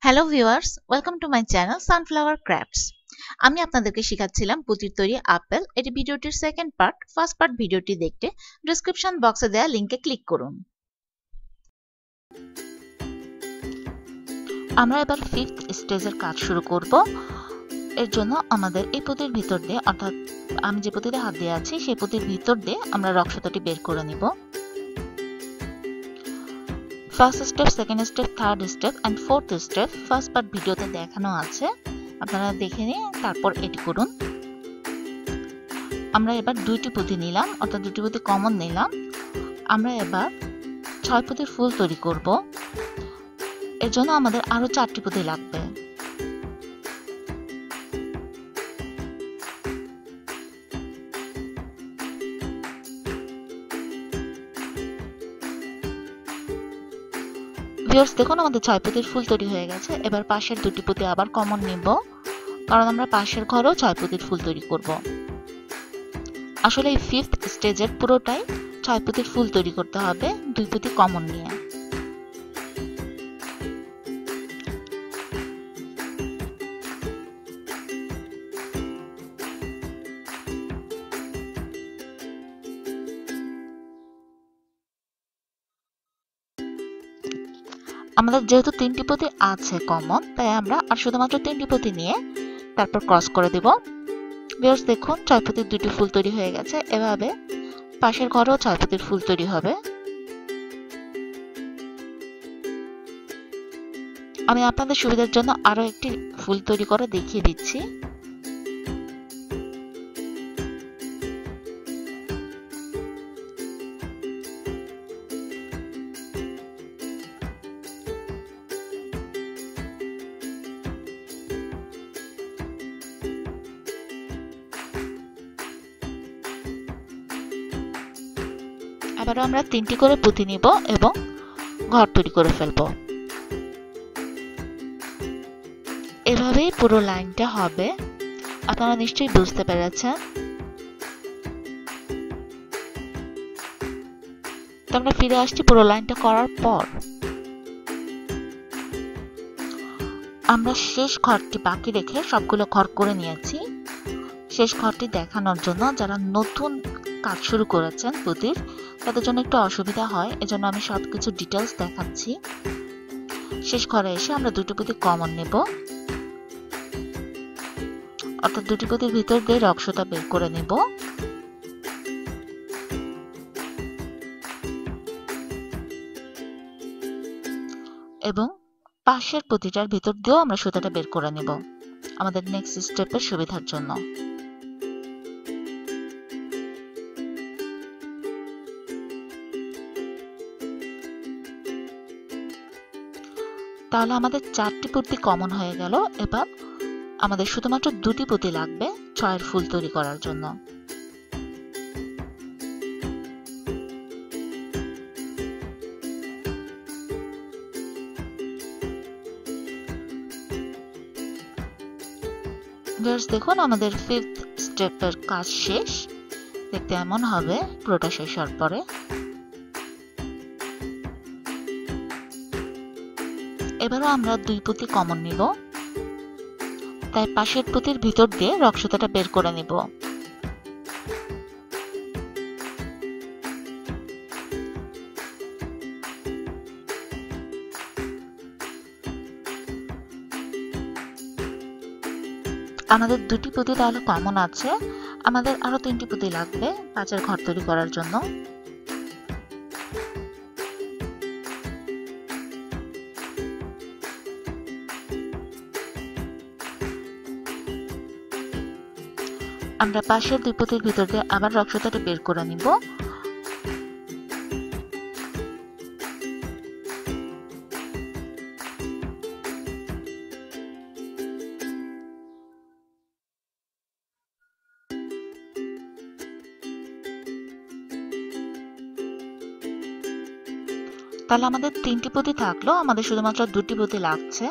Hello viewers, welcome to my channel sunflower crafts. আমি আপনাদেরকে শেখাচ্ছিলাম পুতির তৈরি আপেল। এটি ভিডিওটির সেকেন্ড পার্ট। ফার্স্ট পার্ট ভিডিওটি দেখতে ডেসক্রিপশন বক্সে দেওয়া লিংকে ক্লিক করুন। আমরা এবার ফিফথ স্টেজের কাজ শুরু করব। এর জন্য আমাদের এই পুতির ভিতর দিয়ে, অর্থাৎ আমি যে পুতিতে হাত দিয়ে আছি সেই পুতির ভিতর দিয়ে আমরা রক্সতাটি বের করে নিব। First step, second step, third step and fourth step first part ভিডিওতে দেখানো আছে, আপনারা দেখে নিয়ে তারপর এটি করুন। আমরা এবার দুইটি পুঁতি নিলাম, অর্থাৎ দুটি পুঁতি কমন নিলাম। আমরা এবার 6 পুঁতির ফুল তৈরি করব। এর জন্য আমাদের আরো 4টি পুঁতি লাগবে। ভিউয়ার্স, দেখুন আমাদের 6 পুঁতির ফুল তৈরি হয়ে গেছে। এবার পাশের দুটি পুঁতি আবার কমন নিব, কারণ আমরা পাশের ঘরেও 6 পুঁতির ফুল তৈরি করব। আসলে এই ফিফথ স্টেজের পুরোটাই 6 পুঁতির ফুল তৈরি করতে হবে, 2 পুঁতি কমন নিয়ে। আমাদের যেহেতু 3টি পুঁতি আছে কমন, তাই আমরা আর শুধুমাত্র 3টি পুঁতি নিয়ে তারপর ক্রস করে দেব। ভিউয়ার্স, দেখুন 6 পুঁতির 2টি ফুল তৈরি হয়ে গেছে। এভাবে পাশের ঘরেও 6 পুঁতির ফুল তৈরি হবে। আমি আপনাদের সুবিধার জন্য আরো একটি ফুল তৈরি করে দেখিয়ে দিচ্ছি। আবারও আমরা 3টি করে পুঁতি নিব এবং ঘর তৈরি করে ফেলব। এভাবেই পুরো লাইনটা হবে, আপনারা নিশ্চয়ই বুঝতে পেরেছেন। তো আমরা ফিরে আসছি পুরো লাইনটা করার পর। আমরা শেষ ঘরটি বাকি রেখে সবগুলো ঘর করে নিয়েছি। শেষ ঘরটি দেখানোর জন্য, যারা নতুন কাজ শুরু করেছেন পুতির, তাদের জন্য একটু অসুবিধা হয়, এজন্য আমি সবকিছু ডিটেইলস দেখাচ্ছি। শেষ ঘরে এসে আমরা 2টি পুঁতি কমন নেব, অর্থাৎ 2টি পুঁতির ভিতর দিয়ে রক্সটা বের করে নেব। এবং পাশের পুঁতিটার ভিতর দিয়েও আমরা সুতাটা বের করে নেব আমাদের নেক্সট স্টেপের সুবিধার জন্য। তাহলে আমাদের 4টি পুঁতি কমন হয়ে গেল। এবার আমাদের শুধুমাত্র 2টি পুঁতি লাগবে 6 ফুল তৈরি করার জন্য। দেখুন আমাদের ফিফথ স্টেপের কাজ শেষ। দেখতে এমন হবে পুরোটা শেষ হওয়ার পরে। এবারও আমরা 2 পুঁতি কমন নিব, তাই পাশের পুঁতির ভিতর দিয়ে রক্সতাটা বের করে নিব। আমাদের 2টি পুঁতি তাহলে কমন আছে, আমাদের আরো 3টি পুঁতি লাগবে পাঁচের ঘর তৈরি করার জন্য। আমরা পাশের 2 পুঁতির ভিতর দিয়ে আবার রক্সতাটা বের করে নিব। তাহলে আমাদের 3টি পুঁতি থাকলো, আমাদের শুধুমাত্র 2টি পুঁতি লাগছে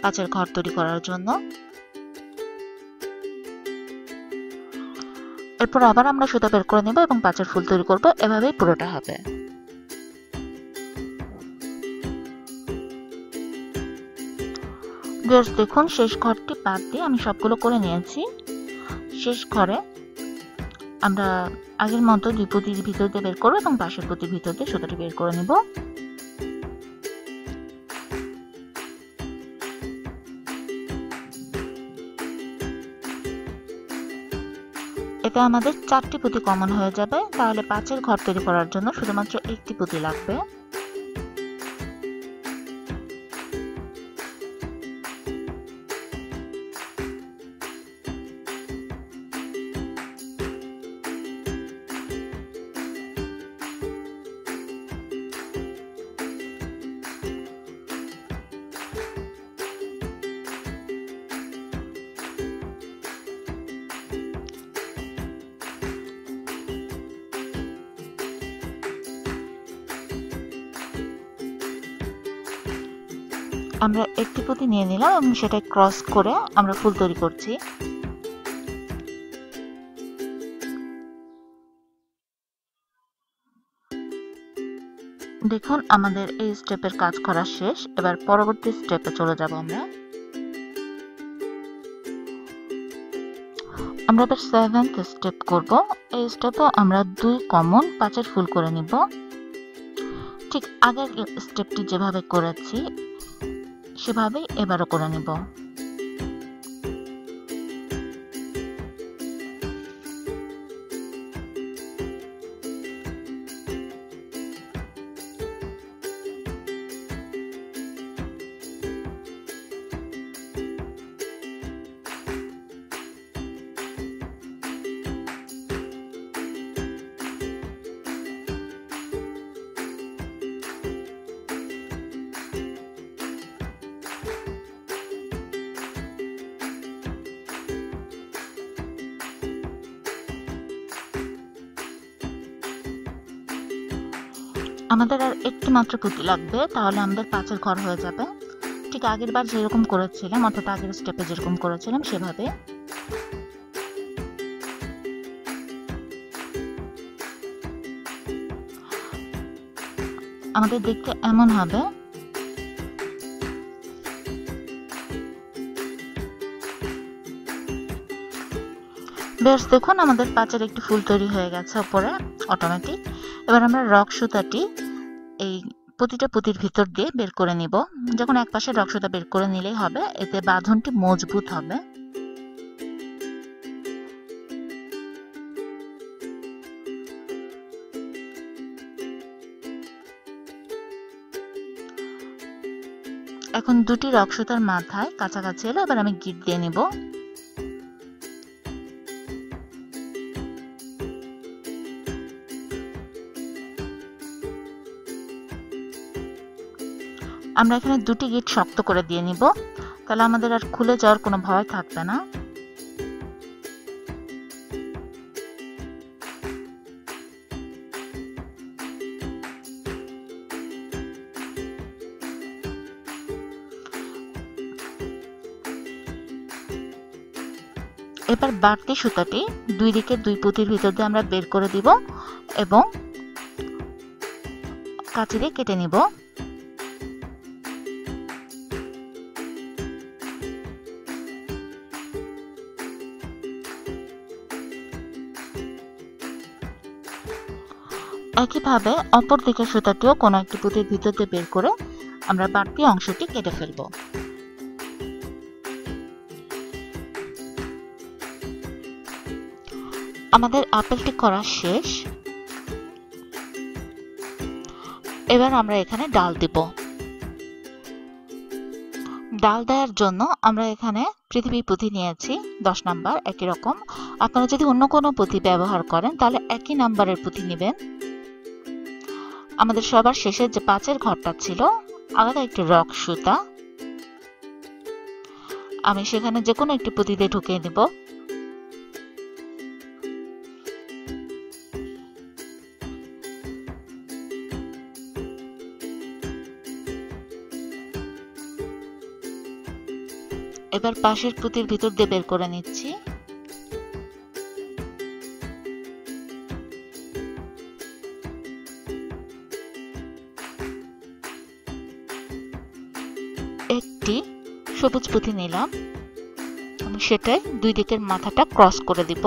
পাঁচের ঘর তৈরি করার জন্য। এরপর আবার আমরা সুতা বের করে নেব এবং পাঁচের ফুল তৈরি করব। এভাবেই পুরোটা হবে। ভিউয়ার্স দেখুন, শেষ ঘরটি বাদ দিয়ে আমি সবগুলো করে নিয়েছি। শেষ ঘরে আমরা আগের মতো দুই পুঁতির ভিতর দিয়ে বের করবো এবং পাশের পুঁতির ভিতর দিয়ে সুতোটি বের করে নিব। এতে আমাদের 4টি পুঁতি কমন হয়ে যাবে, তাহলে 5-এর ঘর তৈরি করার জন্য শুধুমাত্র একটি পুঁতি লাগবে। আমরা একটি পুঁতি নিয়ে নিলাম এবং সেটা ক্রস করে আমরা ফুল তৈরি করছি। দেখুন, আমাদের এই স্টেপের কাজ করা শেষ। এবার পরবর্তী স্টেপে চলে যাব আমরা। এবার 7th স্টেপ করব। এই স্টেপে আমরা 2 কমন 5-এর ফুল করে নিব। ঠিক আগের স্টেপটি যেভাবে করেছি সেভাবেই এবারও করে নিব। আমাদের আর একটি মাত্র পুঁতি লাগবে, তাহলে আমাদের 5-এর ঘর হয়ে যাবে। ঠিক আগের বার যেরকম করেছিলাম, অর্থাৎ আগের স্টেপে যেরকম করেছিলাম সেভাবে। আমাদের দেখতে এমন হবে। বেশ দেখুন, আমাদের 5-এর একটি ফুল তৈরি হয়ে গেছে উপরে অটোমেটিক। এবার আমরা রক সুতাটি এই প্রতিটা পুঁতির ভিতর দিয়ে বের করে নিব। যখন এক পাশে রক সুতা বের করে নিলেই হবে, এতে বাঁধনটি মজবুত হবে। এখন দুটি রক সুতার মাথায় কাছাকাছি এলে এবার আমি গিট দিয়ে নিব। আমরা এখানে দুটি গিট শক্ত করে দিয়ে নিব, তাহলে আমাদের আর খুলে যাওয়ার কোনো ভয় থাকবে না। এবার বাড়তি সুতাটি দুই দিকে দুই পুঁতির ভিতর দিয়ে আমরা বের করে দিব এবং কাঁচি দিয়ে কেটে নিব। একইভাবে অপর দিকের সুতাটিও কোনো একটি পুঁতির ভিতর দিয়ে বের করে আমরা বাড়তি অংশটি কেটে ফেলব। আমাদের আপেলটি করা শেষ। এবার আমরা এখানে ডাল দিব। ডাল দেওয়ার জন্য আমরা এখানে পৃথিবী পুঁতি নিয়েছি 10 নাম্বার, একই রকম। আপনারা যদি অন্য কোনো পুঁতি ব্যবহার করেন তাহলে একই নাম্বারের পুঁতি নেবেন। আমাদের সবার শেষে যে 5-এর ঘরটা ছিল, আলাদা একটি রক সুতা আমি সেখানে যে কোনো একটি পুঁতি দিয়ে ঢুকিয়ে নিব। এবার পাশের পুঁতির ভিতর দিয়ে বের করে নিচ্ছি। একটি সবুজ পুঁতি নিলাম, আমি সেটাই দুই দিকের মাথাটা ক্রস করে দিব।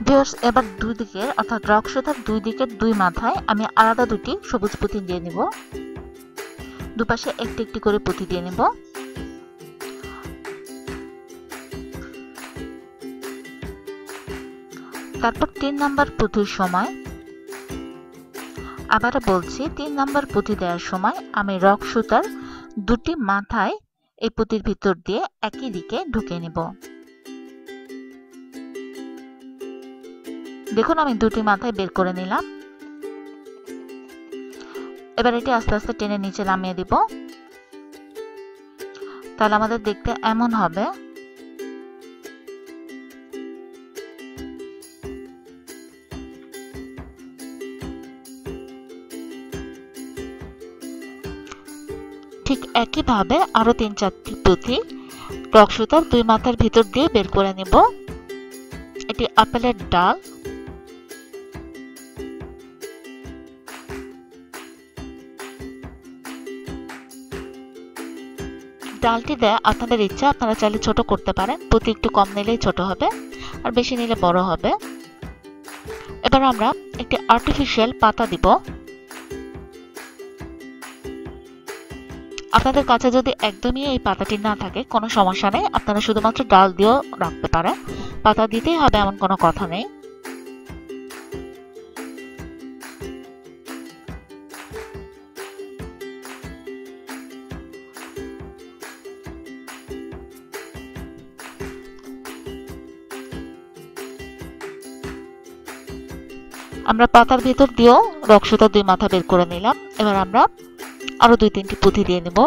ভিউয়ার্স, এবার দুই দিকের অর্থাৎ রক সুতার দুই দিকের দুই মাথায় আমি আলাদা দুটি সবুজ পুঁতি দিয়ে নিব। দুপাশে একটি একটি করে পুঁতি দিয়ে নেব। তারপর 3 নাম্বার পুঁতির সময়, আবারও বলছি, 3 নাম্বার পুঁতি দেওয়ার সময় আমি রক সুতার দুটি মাথায় এই পুঁতির ভিতর দিয়ে একই দিকে ঢুকিয়ে নেব। দেখুন আমি দুটি মাথায় বের করে নিলাম। এবার এটি আস্তে আস্তে টেনে নিচে নামিয়ে দিব। তাহলে আমাদের দেখতে এমন হবে। ঠিক একইভাবে আরো 3-4টি পুঁতি রক সুতার দুই মাথার ভিতর দিয়ে বের করে নিব। এটি আপেলের ডাল। ডালটি দেয়া আপনাদের ইচ্ছা, আপনারা চাইলে ছোট করতে পারেন। পুঁতি একটু কম নিলেই ছোট হবে, আর বেশি নিলে বড় হবে। এবার আমরা একটি আর্টিফিশিয়াল পাতা দিব। আপনাদের কাছে যদি একদমই এই পাতাটি না থাকে কোনো সমস্যা নেই, আপনারা শুধুমাত্র ডাল দিয়েও রাখতে পারেন। পাতা দিতেই হবে এমন কোনো কথা নেই। আমরা পাতার ভিতর দিয়েও রক সুতার দুই মাথা বের করে নিলাম। এবার আমরা আরো 2-3টি পুঁতি দিয়ে নেব।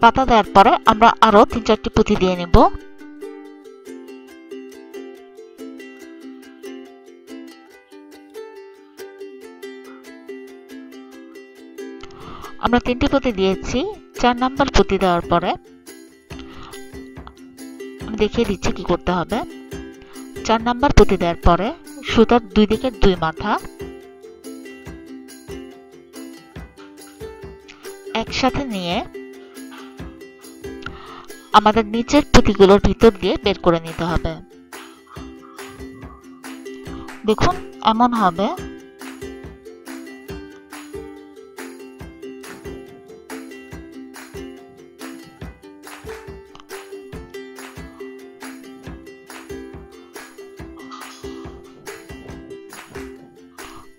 পাতা দেওয়ার পরে আমরা আরো 3-4টি পুঁতি দিয়ে নেব। আমরা 3টি পুঁতি দিয়েছি। 4 নাম্বার পুঁতি দেওয়ার পরে আমি দেখিয়ে দিচ্ছি কি করতে হবে। 4 নাম্বার পুঁতি দেওয়ার পরে সুতার দুই দিকের দুই মাথা একসাথে নিয়ে আমাদের নিচের পুঁতিগুলোর ভিতর দিয়ে বের করে নিতে হবে। দেখুন এমন হবে।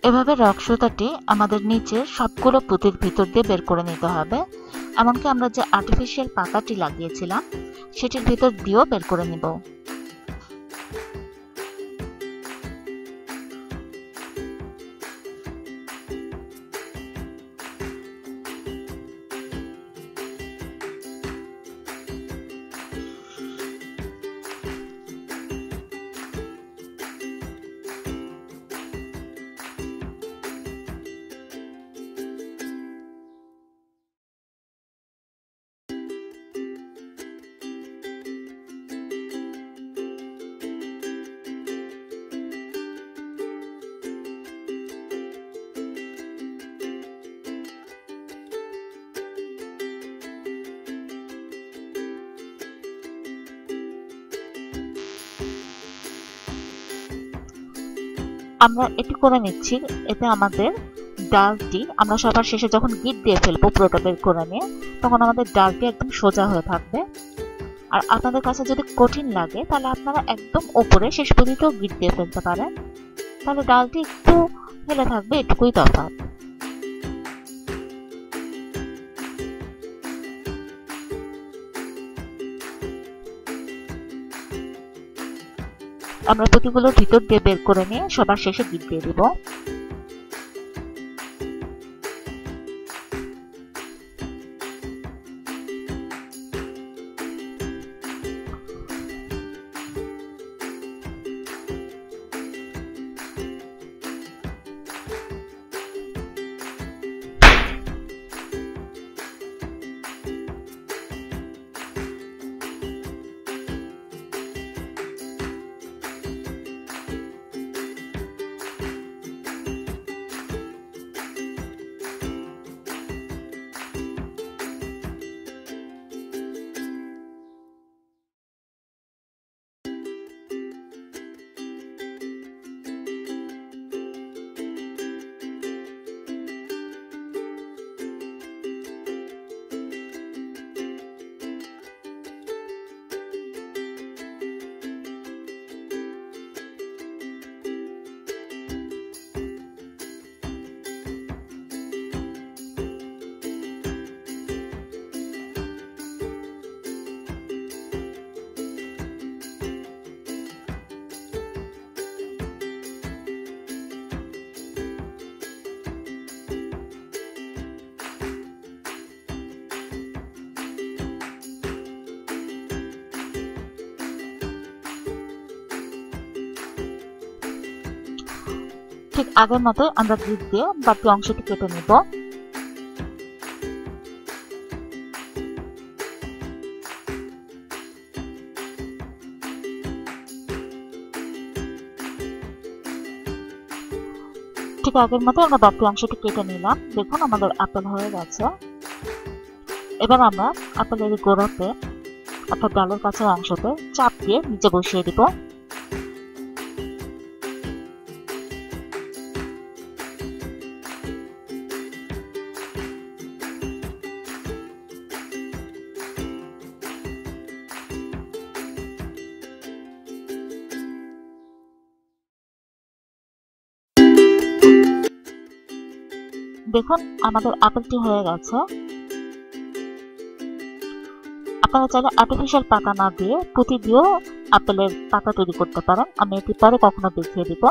এভাবে রক সুতাটি আমাদের নিচের সবগুলো পুঁতির ভিতর দিয়ে বের করে নিতে হবে। এমনকি আমরা যে আর্টিফিশিয়াল পাতাটি লাগিয়েছিলাম সেটির ভিতর দিয়েও বের করে নিব। আমরা এটি করে নিচ্ছি, এতে আমাদের ডালটি আমরা সবার শেষে যখন গিট দিয়ে ফেলবো পুরোটা বের করে নিয়ে, তখন আমাদের ডালটি একদম সোজা হয়ে থাকবে। আর আপনাদের কাছে যদি কঠিন লাগে তাহলে আপনারা একদম উপরে শেষ পর্যন্ত গিট দিয়ে ফেলতে পারেন, তাহলে ডালটি একটু হেলে থাকবে, এটুকুই তফাৎ। আমরা পুঁতিগুলোর ভিতর দিয়ে বের করে নিয়ে সবার শেষে গিট দিয়ে দিব। ঠিক আগের মতো আমরা গ্রিপ দিয়ে বাকি অংশটি কেটে নেব। ঠিক আগের মতো আমরা বাকি অংশটি কেটে নিলাম। দেখুন আমাদের আপেল হয়ে গেছে। এবার আমরা আপেলের গোড়াতে অর্থাৎ ডালের কাছের অংশতে চাপ দিয়ে নিচে বসিয়ে দিব। দেখুন আমাদের আপেলটি হয়ে গেছে। আপনারা চাইলে আর্টিফিশিয়াল পাতা না দিয়ে পুঁতি দিয়েও আপেলের পাতা তৈরি করতে পারেন। আমি এটি পরে কখনো দেখিয়ে দিব।